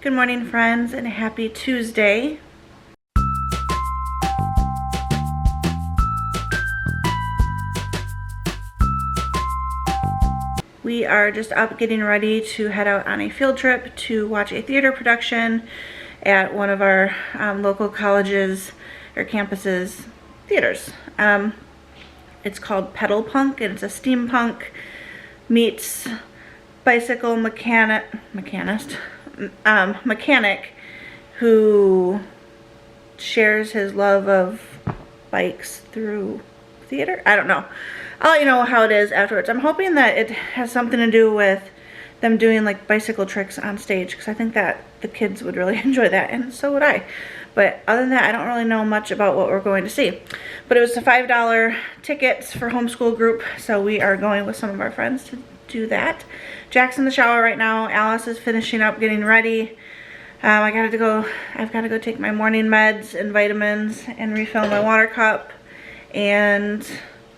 Good morning, friends, and happy Tuesday. We are just up getting ready to head out on a field trip to watch a theater production at one of our local colleges or campuses theaters. It's called Pedal Punk, and it's a steampunk meets bicycle mechanic who shares his love of bikes through theater. I don't know. I'll let you know how it is afterwards. I'm hoping that it has something to do with them doing like bicycle tricks on stage, because I think that the kids would really enjoy that, and so would I. But other than that, I don't really know much about what we're going to see. But it was the $5 tickets for homeschool group, so we are going with some of our friends to do that. Jack's in the shower right now. Alice is finishing up getting ready. I've got to go take my morning meds and vitamins and refill my water cup. And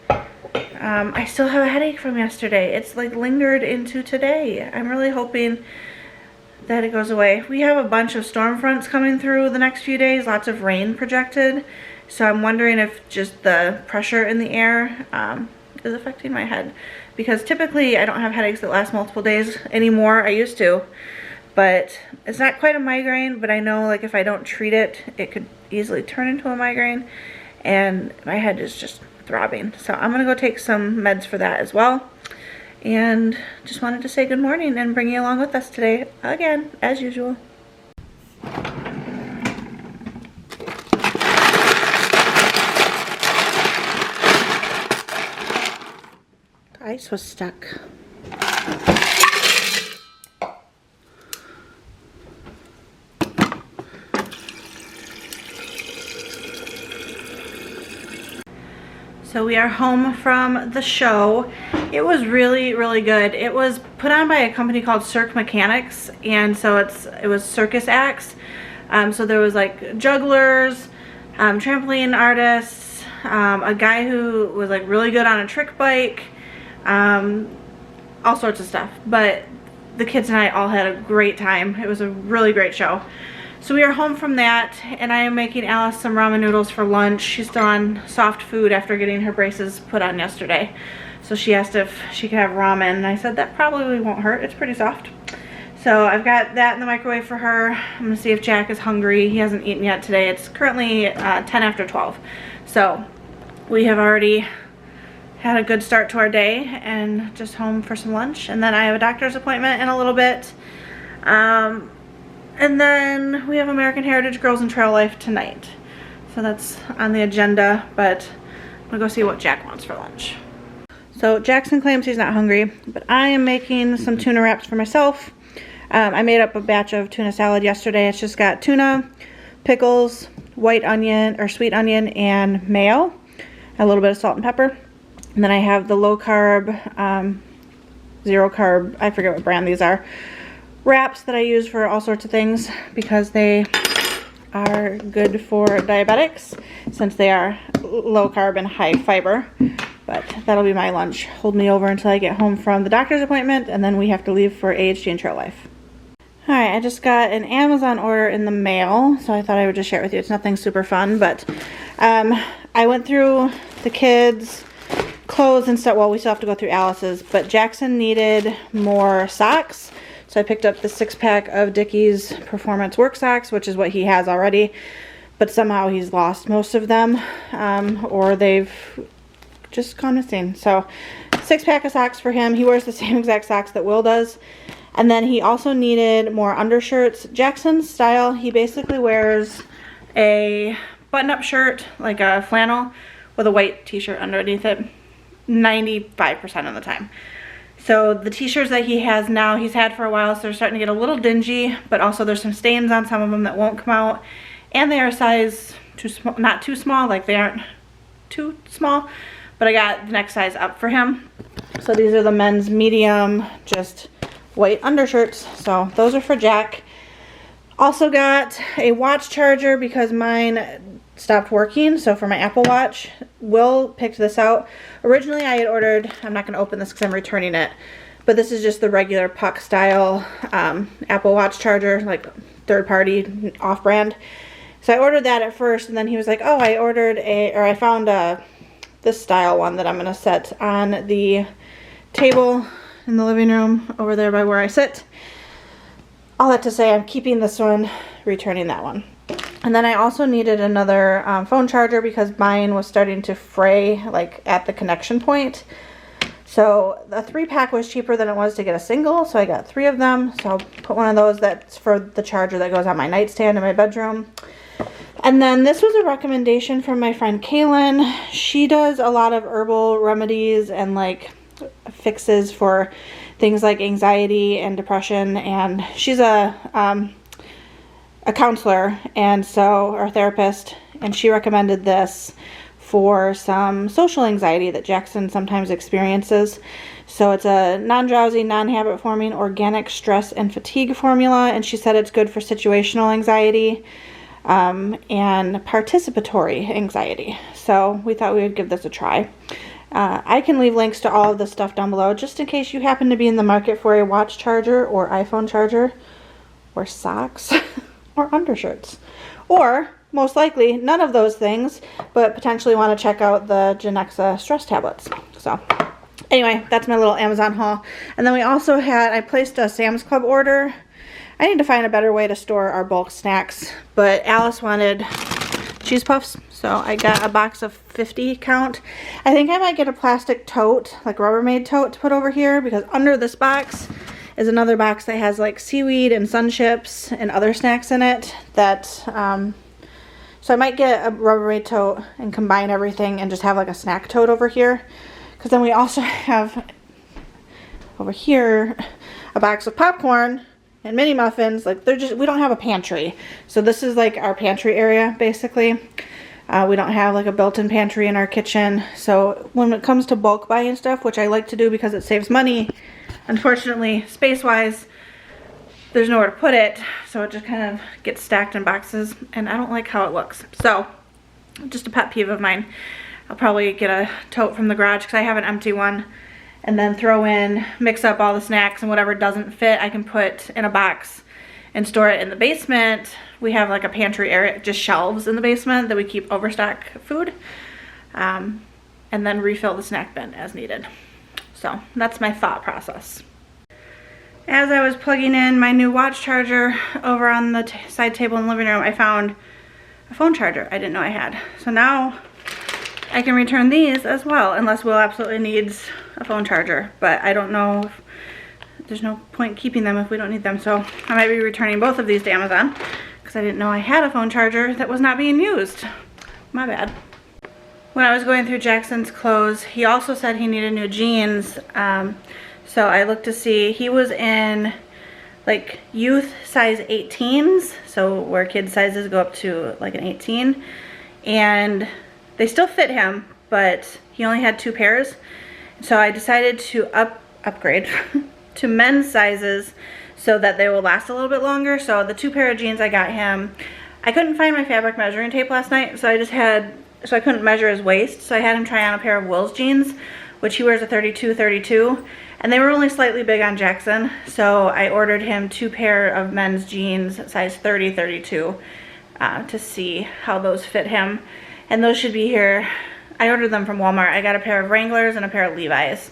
I still have a headache from yesterday. It's like lingered into today. I'm really hoping that it goes away. We have a bunch of storm fronts coming through the next few days, lots of rain projected. So I'm wondering if just the pressure in the air is affecting my head. Because typically I don't have headaches that last multiple days anymore. I used to. But it's not quite a migraine, but I know like if I don't treat it, it could easily turn into a migraine. And my head is just throbbing. So I'm gonna go take some meds for that as well. And just wanted to say good morning and bring you along with us today, again, as usual. The ice was stuck. So we are home from the show. It was really, really good. It was put on by a company called Cirque Mechanics, and so it was circus acts. So there was like jugglers, trampoline artists, a guy who was like really good on a trick bike, all sorts of stuff. But the kids and I all had a great time. It was a really great show. So we are home from that, and I am making Alice some ramen noodles for lunch. She's still on soft food after getting her braces put on yesterday. So she asked if she could have ramen, and I said that probably won't hurt. It's pretty soft. So I've got that in the microwave for her. I'm gonna see if Jack is hungry. He hasn't eaten yet today. It's currently 10 after 12. So we have already had a good start to our day and just home for some lunch. And then I have a doctor's appointment in a little bit. And then we have American Heritage Girls and Trail Life tonight. So that's on the agenda, but I'm gonna go see what Jack wants for lunch. So Jackson claims he's not hungry, but I am making some tuna wraps for myself. I made up a batch of tuna salad yesterday. It's just got tuna, pickles, white onion or sweet onion, and mayo, a little bit of salt and pepper. And then I have the low carb, zero carb, I forget what brand these are, wraps that I use for all sorts of things because they are good for diabetics since they are low carb and high fiber. But that'll be my lunch. Hold me over until I get home from the doctor's appointment, and then we have to leave for AHG and Trail Life. Alright, I just got an Amazon order in the mail, so I thought I would just share it with you. It's nothing super fun, but I went through the kids' clothes and stuff. Well, we still have to go through Alice's, but Jackson needed more socks. So I picked up the 6-pack of Dickies Performance Work Socks, which is what he has already, but somehow he's lost most of them, or they've just gone missing. So 6-pack of socks for him. He wears the same exact socks that Will does. And then he also needed more undershirts. Jackson's style, he basically wears a button-up shirt, like a flannel, with a white t-shirt underneath it 95% of the time. So the t-shirts that he has now, he's had for a while, so they're starting to get a little dingy, but also there's some stains on some of them that won't come out. And they are size too small, not too small, like they aren't too small, but I got the next size up for him. So these are the men's medium, just white undershirts. So those are for Jack. Also got a watch charger because mine stopped working. So for my Apple Watch, Will picked this out. Originally I had ordered, I'm not going to open this because I'm returning it, but this is just the regular puck style Apple Watch charger, like third party, off brand. So I ordered that at first, and then he was like, oh, I found this style one that I'm going to set on the table in the living room over there by where I sit. All that to say, I'm keeping this one, returning that one. And then I also needed another phone charger because mine was starting to fray like at the connection point. So the 3-pack was cheaper than it was to get a single, so I got 3 of them. So I'll put one of those that's for the charger that goes on my nightstand in my bedroom. And then this was a recommendation from my friend Kaylin. She does a lot of herbal remedies and like fixes for things like anxiety and depression, and she's a counselor or therapist, and she recommended this for some social anxiety that Jackson sometimes experiences. So it's a non-drowsy, non-habit forming, organic stress and fatigue formula, and she said it's good for situational anxiety and participatory anxiety. So we thought we would give this a try. I can leave links to all of this stuff down below just in case you happen to be in the market for a watch charger or iPhone charger or socks or undershirts, or most likely none of those things, but potentially want to check out the Genexa stress tablets. So anyway, that's my little Amazon haul. And then we also I placed a Sam's Club order. I need to find a better way to store our bulk snacks, but Alice wanted cheese puffs, so I got a box of 50 count. I think I might get a plastic tote, like Rubbermaid tote, to put over here, because under this box is another box that has like seaweed and sun chips and other snacks in it that so I might get a Rubbermaid tote and combine everything and just have like a snack tote over here, because then we also have over here a box of popcorn and mini muffins. Like we don't have a pantry, so this is like our pantry area basically. We don't have like a built-in pantry in our kitchen, so when it comes to bulk buying stuff, which I like to do because it saves money, unfortunately space-wise there's nowhere to put it, so it just kind of gets stacked in boxes, and I don't like how it looks. So just a pet peeve of mine. I'll probably get a tote from the garage because I have an empty one, and then mix up all the snacks, and whatever doesn't fit I can put in a box and store it in the basement. We have like a pantry area, just shelves in the basement that we keep overstock food, and then refill the snack bin as needed. So that's my thought process. As I was plugging in my new watch charger over on the side table in the living room, I found a phone charger I didn't know I had. So now I can return these as well, unless Will absolutely needs a phone charger. But I don't know, there's no point keeping them if we don't need them. So I might be returning both of these to Amazon because I didn't know I had a phone charger that was not being used. My bad. When I was going through Jackson's clothes, he also said he needed new jeans. So I looked to see, he was in like youth size 18s, so where kids sizes go up to like an 18, and they still fit him, but he only had 2 pairs. So I decided to upgrade to men's sizes so that they will last a little bit longer. So the 2 pair of jeans I got him, I couldn't find my fabric measuring tape last night, so I couldn't measure his waist, so I had him try on a pair of Will's jeans, which he wears a 32, and they were only slightly big on Jackson, so I ordered him 2 pair of men's jeans size 32 to see how those fit him, and those should be here. I ordered them from Walmart. I got a pair of Wranglers and a pair of Levi's,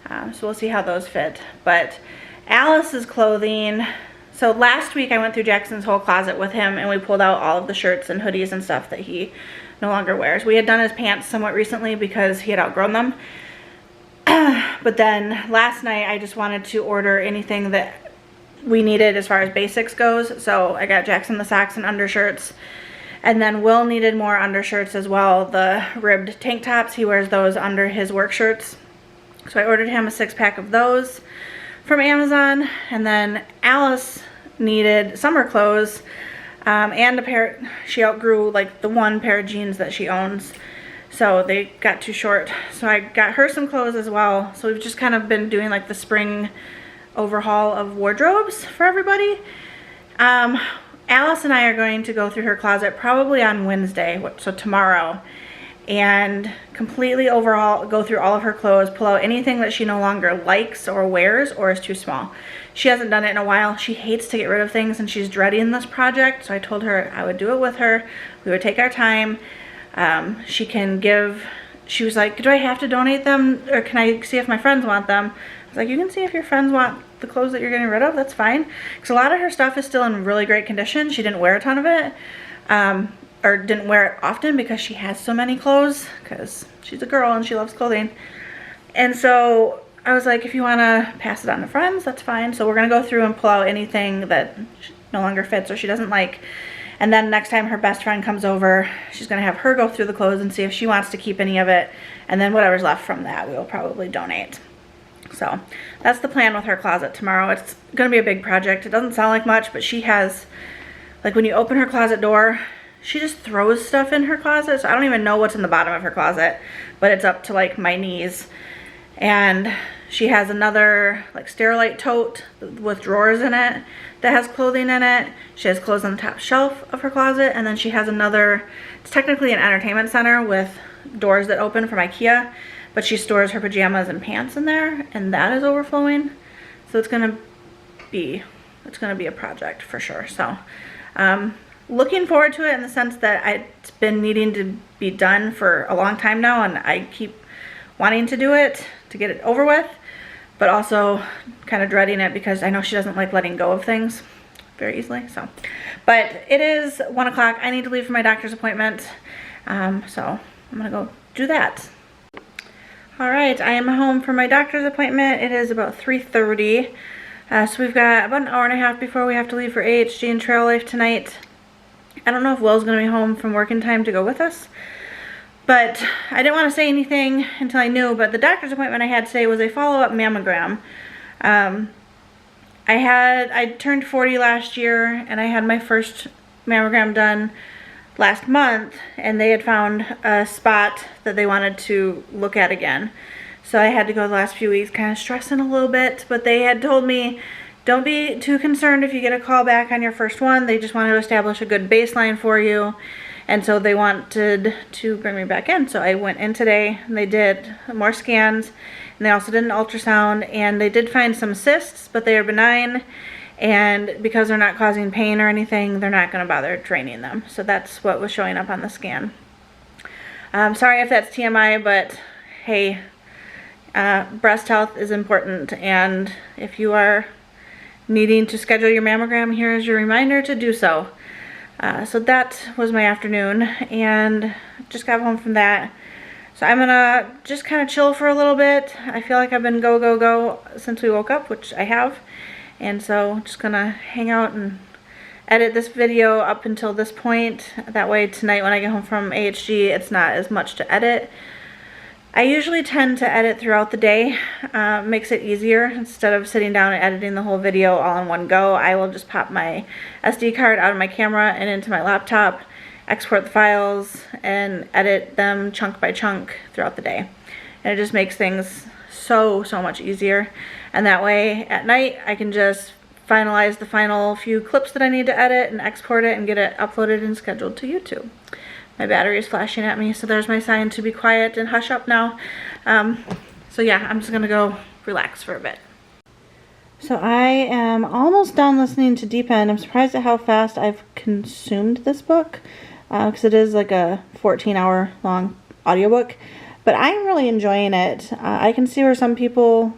so we'll see how those fit. But Alice's clothing, so last week I went through Jackson's whole closet with him, and we pulled out all of the shirts and hoodies and stuff that he no longer wears. We had done his pants somewhat recently because he had outgrown them. But then last night I just wanted to order anything that we needed as far as basics goes. So I got Jackson the socks and undershirts. And then Will needed more undershirts as well. The ribbed tank tops, he wears those under his work shirts. So I ordered him a 6-pack of those from Amazon. And then Alice needed summer clothes and a pair, she outgrew like the 1 pair of jeans that she owns. So they got too short. So I got her some clothes as well. So we've just kind of been doing like the spring overhaul of wardrobes for everybody. Alice and I are going to go through her closet probably on Wednesday, so tomorrow. and completely overall go through all of her clothes, pull out anything that she no longer likes or wears or is too small. She hasn't done it in a while. She hates to get rid of things and she's dreading this project, so I told her I would do it with her. We would take our time. She was like, do I have to donate them or can I see if my friends want them? I was like, you can see if your friends want the clothes that you're getting rid of, that's fine. Because a lot of her stuff is still in really great condition. She didn't wear a ton of it. Or didn't wear it often because she has so many clothes because she's a girl and she loves clothing. And so I was like, if you want to pass it on to friends, that's fine. So we're going to go through and pull out anything that no longer fits or she doesn't like. And then next time her best friend comes over, she's going to have her go through the clothes and see if she wants to keep any of it. And then whatever's left from that, we will probably donate. So that's the plan with her closet tomorrow. It's going to be a big project. It doesn't sound like much, but she has, like when you open her closet door, she just throws stuff in her closet. So I don't even know what's in the bottom of her closet, but it's up to like my knees. And she has another like Sterilite tote with drawers in it that has clothing in it. She has clothes on the top shelf of her closet. And then she has another, it's technically an entertainment center with doors that open from IKEA, but she stores her pajamas and pants in there and that is overflowing. So it's gonna be a project for sure. So, looking forward to it in the sense that it's been needing to be done for a long time now and I keep wanting to do it to get it over with, but also kind of dreading it because I know she doesn't like letting go of things very easily. So, but it is 1 o'clock. I need to leave for my doctor's appointment. So I'm gonna go do that. All right, I am home for my doctor's appointment. It is about 3:30. So we've got about an hour and a half before we have to leave for AHG and Trail Life tonight. I don't know if Will's going to be home from work in time to go with us, but I didn't want to say anything until I knew, but the doctor's appointment I had today was a follow-up mammogram. I turned 40 last year, and I had my first mammogram done last month, and they had found a spot that they wanted to look at again. So I had to go the last few weeks kind of stressing a little bit, but they had told me, don't be too concerned if you get a call back on your first one. They just wanted to establish a good baseline for you. And so they wanted to bring me back in. So I went in today and they did more scans. And they also did an ultrasound. And they did find some cysts, but they are benign. And because they're not causing pain or anything, they're not going to bother draining them. So that's what was showing up on the scan. Sorry if that's TMI, but hey, breast health is important. And if you are needing to schedule your mammogram, here is your reminder to do so. So that was my afternoon and just got home from that. So I'm gonna just kind of chill for a little bit. I feel like I've been go, go, go since we woke up, which I have. And so just gonna hang out and edit this video up until this point. That way tonight when I get home from AHG, it's not as much to edit. I usually tend to edit throughout the day, makes it easier. Instead of sitting down and editing the whole video all in one go, I will just pop my SD card out of my camera and into my laptop, export the files, and edit them chunk by chunk throughout the day. And it just makes things so much easier. And that way, at night, I can just finalize the final few clips that I need to edit and export it and get it uploaded and scheduled to YouTube. My battery is flashing at me, so there's my sign to be quiet and hush up now. So yeah, I'm just gonna go relax for a bit. So I am almost done listening to Deep End. I'm surprised at how fast I've consumed this book, because it is like a 14-hour long audiobook, but I'm really enjoying it. I can see where some people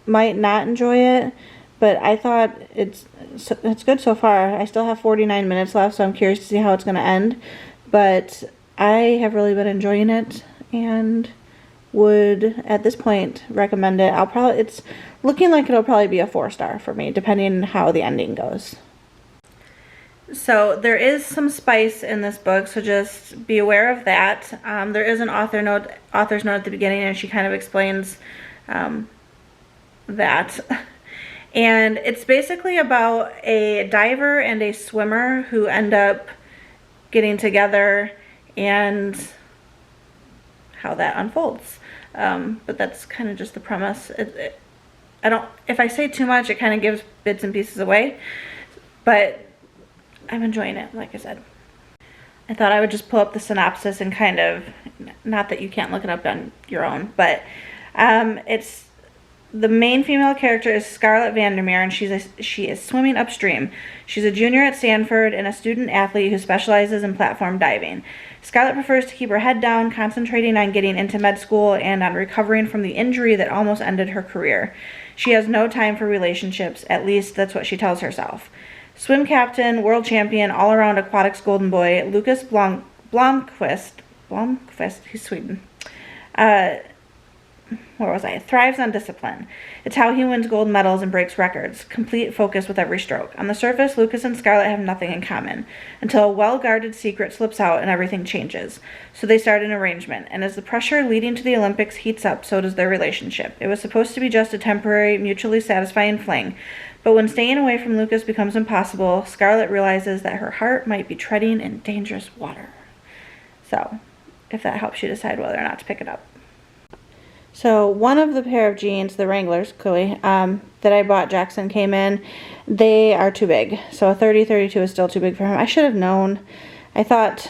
might not enjoy it, but I thought it's good so far. I still have 49 minutes left, so I'm curious to see how it's gonna end. But I have really been enjoying it and would, at this point, recommend it. It's looking like it'll probably be a 4-star for me, depending on how the ending goes. So there is some spice in this book, so just be aware of that. There is an author's note at the beginning, and she kind of explains that. And it's basically about a diver and a swimmer who end up getting together and how that unfolds. But that's kind of just the premise. If I say too much, it kind of gives bits and pieces away, but I'm enjoying it, like I said. I thought I would just pull up the synopsis and kind of, not that you can't look it up on your own, but it's, the main female character is Scarlett Vandermeer, and she is swimming upstream. She's a junior at Stanford and a student athlete who specializes in platform diving. Scarlett prefers to keep her head down, concentrating on getting into med school and on recovering from the injury that almost ended her career. She has no time for relationships, at least that's what she tells herself. Swim captain, world champion, all-around aquatics golden boy, Lucas Blomqvist, he's Sweden, thrives on discipline. It's how he wins gold medals and breaks records. Complete focus with every stroke. On the surface, Lucas and Scarlett have nothing in common, until a well-guarded secret slips out and everything changes. So they start an arrangement, and as the pressure leading to the Olympics heats up, so does their relationship. It was supposed to be just a temporary, mutually satisfying fling, but when staying away from Lucas becomes impossible, Scarlett realizes that her heart might be treading in dangerous water. So, if that helps you decide whether or not to pick it up. So one of the pair of jeans, the Wranglers, clearly, that I bought, Jackson came in, they are too big. So a 30-32 is still too big for him. I should have known. I thought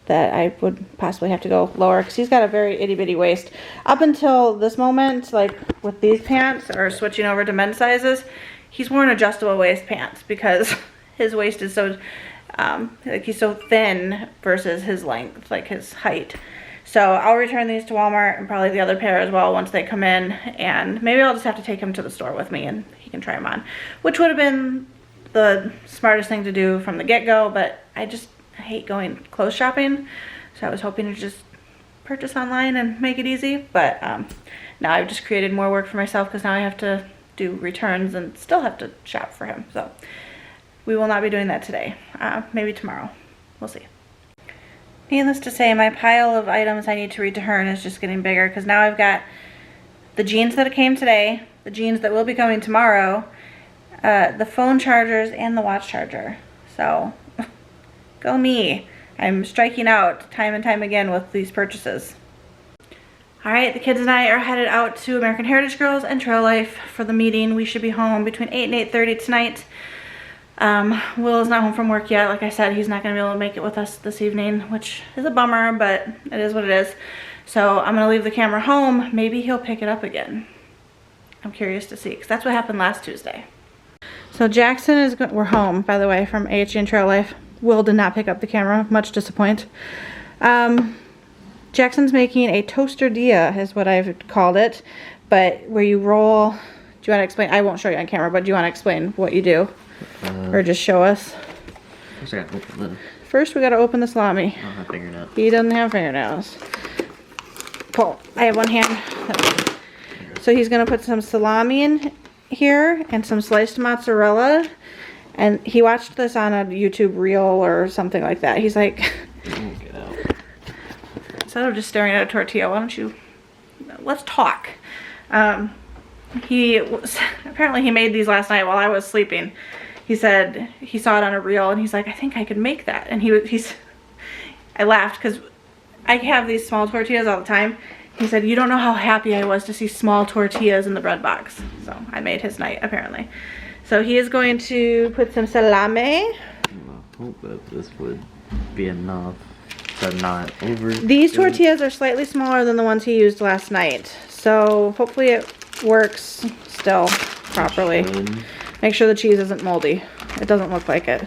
that I would possibly have to go lower because he's got a very itty-bitty waist. Up until this moment, like with these pants or switching over to men's sizes, he's worn adjustable waist pants because his waist is so, like he's so thin versus his length, like his height. So I'll return these to Walmart and probably the other pair as well once they come in, and maybe I'll just have to take him to the store with me and he can try them on, which would have been the smartest thing to do from the get-go, but I hate going clothes shopping, so I was hoping to just purchase online and make it easy, but now I've just created more work for myself because now I have to do returns and still have to shop for him, so we will not be doing that today. Maybe tomorrow. We'll see. Needless to say, my pile of items I need to return is just getting bigger because now I've got the jeans that came today, the jeans that will be coming tomorrow, the phone chargers, and the watch charger. So, go me. I'm striking out time and time again with these purchases. Alright, the kids and I are headed out to American Heritage Girls and Trail Life for the meeting. We should be home between 8 and 8:30 tonight. Will is not home from work yet. Like I said, he's not going to be able to make it with us this evening, which is a bummer, but it is what it is. So I'm going to leave the camera home. Maybe he'll pick it up again. I'm curious to see, because that's what happened last Tuesday. So Jackson is, we're home, by the way, from AHG and Trail Life. Will did not pick up the camera, much disappoint. Jackson's making a toasterdilla, is what I've called it, but where you roll, do you want to explain? I won't show you on camera, but do you want to explain what you do? Or just show us? First we gotta open the salami. I don't have fingernails. He doesn't have fingernails. Pull. I have one hand. So he's gonna put some salami in here and some sliced mozzarella. And he watched this on a YouTube reel or something like that. He's like, get out. Instead of just staring at a tortilla, why don't you, let's talk. Apparently he made these last night while I was sleeping. He said he saw it on a reel and he's like, I think I could make that. And I laughed because I have these small tortillas all the time. He said, you don't know how happy I was to see small tortillas in the bread box. So I made his night, apparently. So he is going to put some salami. I hope that this would be enough to not over. These tortillas are slightly smaller than the ones he used last night. So hopefully it works still properly. Make sure the cheese isn't moldy. It doesn't look like it.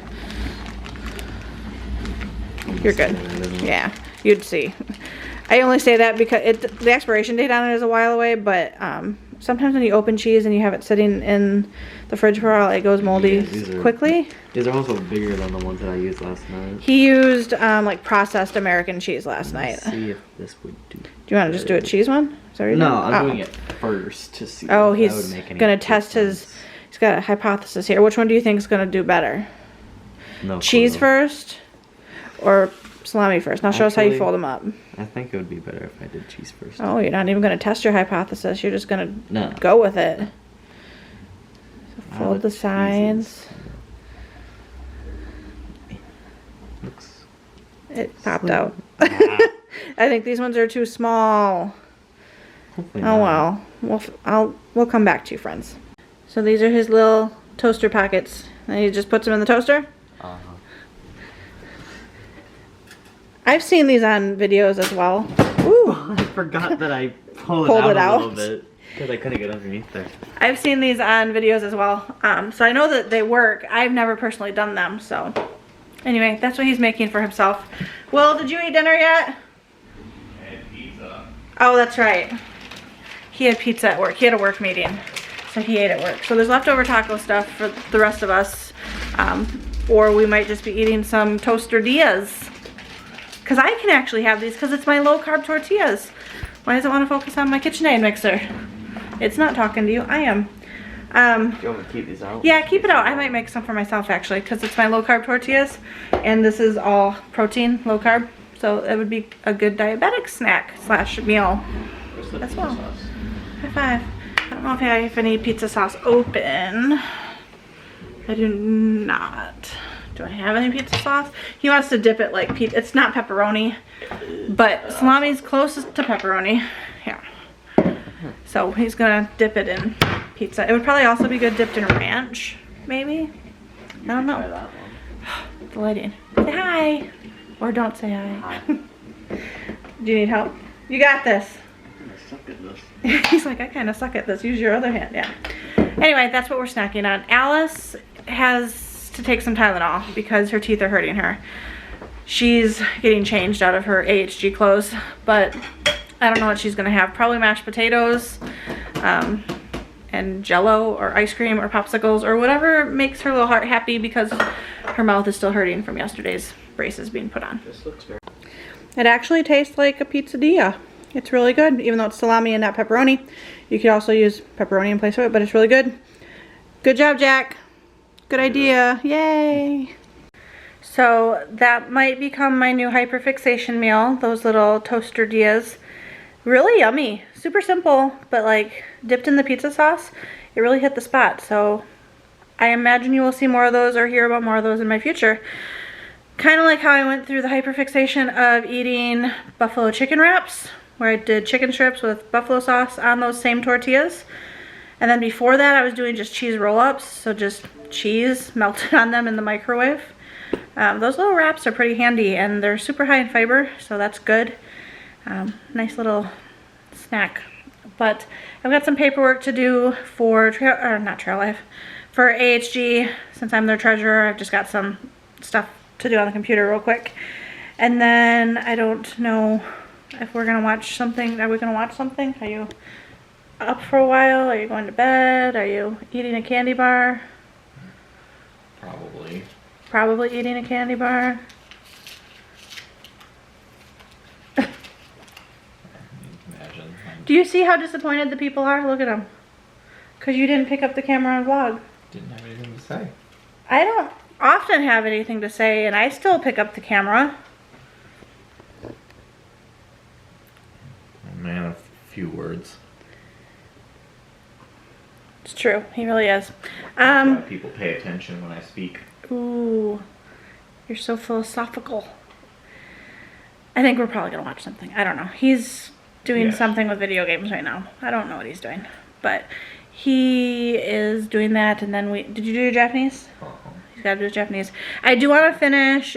You're good. Yeah, you'd see. I only say that because the expiration date on it is a while away, but sometimes when you open cheese and you have it sitting in the fridge for a while, it goes moldy quickly. These are also bigger than the ones that I used last night. He used like processed American cheese last night. Let's see if this would do. Do you want to just do a cheese one? No, I'm doing it first to see. Oh, he's gonna test his. He's got a hypothesis here. Which one do you think is gonna do better? No. Cheese first, or salami first? Now show us how you fold them up. I think it would be better if I did cheese first. Oh, you're not even gonna test your hypothesis. You're just gonna go with it. So fold the sides. Looks. It popped out. I think these ones are too small. Hopefully not. Well, we'll come back to you, friends. So these are his little toaster packets. And he just puts them in the toaster. I've seen these on videos as well. Ooh. I forgot that I pulled Pulled it it out a out. little bit because I couldn't get underneath there. I've seen these on videos as well. So I know that they work. I've never personally done them. So anyway, that's what he's making for himself. Will, did you eat dinner yet? I had pizza. Oh, that's right. He had pizza at work. He had a work meeting. So he ate at work. So there's leftover taco stuff for the rest of us. Or we might just be eating some tortillas. Because I can actually have these because it's my low carb tortillas. Why does it want to focus on my KitchenAid mixer? It's not talking to you. I am. Do you want me to keep these out? Yeah, keep it out. I might make some for myself actually because it's my low carb tortillas. And this is all protein, low carb. So it would be a good diabetic snack / meal as well. High five. I don't know if I have any pizza sauce open. I do not. Do I have any pizza sauce? He wants to dip it like pizza. It's not pepperoni, but salami's closest to pepperoni. Yeah. So he's gonna dip it in pizza. It would probably also be good dipped in ranch, maybe. I don't know. Try that one. The lighting. Say hi. Or don't say hi. Hi. Do you need help? You got this. I suck at this. He's like, I kind of suck at this. Use your other hand. Yeah. Anyway, that's what we're snacking on. Alice has to take some Tylenol because her teeth are hurting her. She's getting changed out of her AHG clothes, but I don't know what she's going to have. Probably mashed potatoes and Jell-O or ice cream or popsicles or whatever makes her little heart happy because her mouth is still hurting from yesterday's braces being put on. This looks very... It actually tastes like a pizzadilla. It's really good, even though it's salami and not pepperoni. You could also use pepperoni in place of it, but it's really good. Good job, Jack. Good idea. Yay. So that might become my new hyperfixation meal, those little toastadillas. Really yummy. Super simple, but like dipped in the pizza sauce, it really hit the spot. So I imagine you will see more of those or hear about more of those in my future. Kind of like how I went through the hyperfixation of eating buffalo chicken wraps, where I did chicken strips with buffalo sauce on those same tortillas. And then before that, I was doing just cheese roll-ups, so just cheese melted on them in the microwave. Those little wraps are pretty handy, and they're super high in fiber, so that's good. Nice little snack. But I've got some paperwork to do for Trail Life, for AHG. Since I'm their treasurer, I've just got some stuff to do on the computer real quick. And then I don't know if we're gonna watch something. Are we gonna watch something? Are you up for a while? Are you going to bed? Are you eating a candy bar? Probably. Probably eating a candy bar. Imagine. Do you see how disappointed the people are? Look at them. Because you didn't pick up the camera and vlog. Didn't have anything to say. I don't often have anything to say, and I still pick up the camera. A man of few words. It's true. He really is. That's why people pay attention when I speak. Ooh. You're so philosophical. I think we're probably going to watch something. I don't know. He's doing something with video games right now. I don't know what he's doing. But he is doing that, and then did you do your Japanese? He's got to do his Japanese. I do want to finish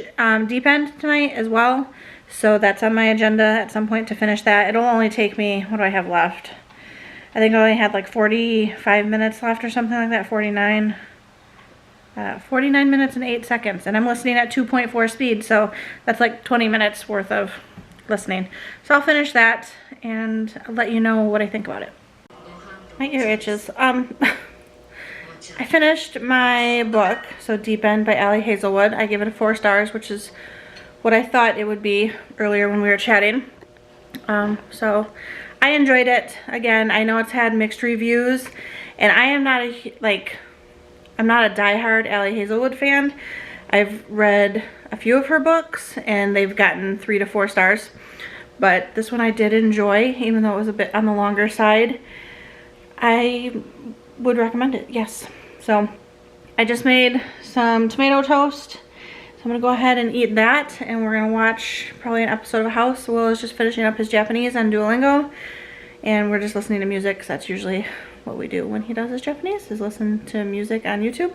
Deep End tonight as well. So that's on my agenda at some point to finish that. It'll only take me, what do I have left? I think I only had like 45 minutes left or something like that, 49. 49 minutes and 8 seconds, and I'm listening at 2.4 speed, so that's like 20 minutes worth of listening. So I'll finish that and I'll let you know what I think about it. My ear itches. I finished my book, so Deep End by Allie Hazelwood. I gave it 4 stars, which is what I thought it would be earlier when we were chatting. So I enjoyed it. Again, I know it's had mixed reviews, and I am not I'm not a diehard Allie Hazelwood fan. I've read a few of her books and they've gotten 3 to 4 stars. But this one I did enjoy, even though it was a bit on the longer side. I would recommend it, yes. So I just made some tomato toast. So I'm gonna go ahead and eat that, and we're gonna watch probably an episode of House. Will is just finishing up his Japanese on Duolingo, and we're just listening to music, because that's usually what we do when he does his Japanese, is listen to music on YouTube.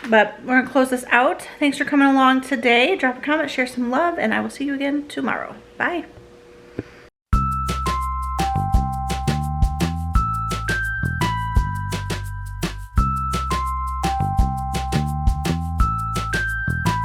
But we're gonna close this out. Thanks for coming along today. Drop a comment, share some love, and I will see you again tomorrow. Bye.